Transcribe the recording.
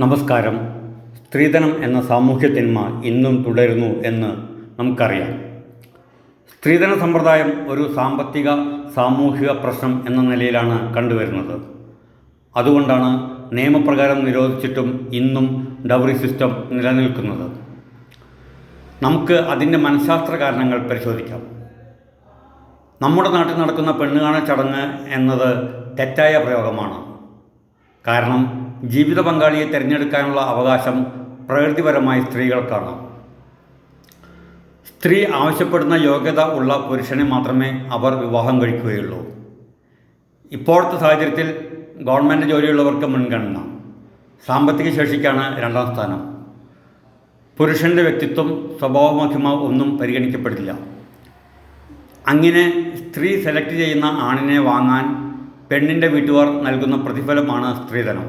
നമസ്കാരം. സ്ത്രീധനം എന്ന സാമൂഹ്യ തിന്മ ഇന്നും തുടരുന്നു എന്ന് നമുക്കറിയാം. സ്ത്രീധന സമ്പ്രദായം ഒരു സാമ്പത്തിക സാമൂഹിക പ്രശ്നം എന്ന നിലയിലാണ് കണ്ടുവരുന്നത്. അതുകൊണ്ടാണ് നിയമപ്രകാരം നിരോധിച്ചിട്ടും ഇന്നും ഡൗറി സിസ്റ്റം നിലനിൽക്കുന്നത്. നമുക്ക് അതിൻ്റെ മനഃശാസ്ത്ര കാരണങ്ങൾ പരിശോധിക്കാം. നമ്മുടെ നാട്ടിൽ നടക്കുന്ന പെണ്ണുകാണൽ ചടങ്ങ് എന്നത് തെറ്റായ പ്രയോഗമാണ്. കാരണം ജീവിത പങ്കാളിയെ തിരഞ്ഞെടുക്കാനുള്ള അവകാശം പ്രകൃതിപരമായി സ്ത്രീകൾക്കാണ്. സ്ത്രീ ആവശ്യപ്പെടുന്ന യോഗ്യത ഉള്ള പുരുഷനെ മാത്രമേ അവർ വിവാഹം കഴിക്കുകയുള്ളൂ. ഇപ്പോഴത്തെ സാഹചര്യത്തിൽ ഗവൺമെൻറ് ജോലിയുള്ളവർക്ക് മുൻഗണന, സാമ്പത്തിക ശേഷിക്കാണ് രണ്ടാം സ്ഥാനം. പുരുഷൻ്റെ വ്യക്തിത്വം, സ്വഭാവമഹിമ ഒന്നും പരിഗണിക്കപ്പെടില്ല. അങ്ങനെ സ്ത്രീ സെലക്ട് ചെയ്യുന്ന ആണിനെ വാങ്ങാൻ പെണ്ണിൻ്റെ വീട്ടുകാർ നൽകുന്ന പ്രതിഫലമാണ് സ്ത്രീധനം.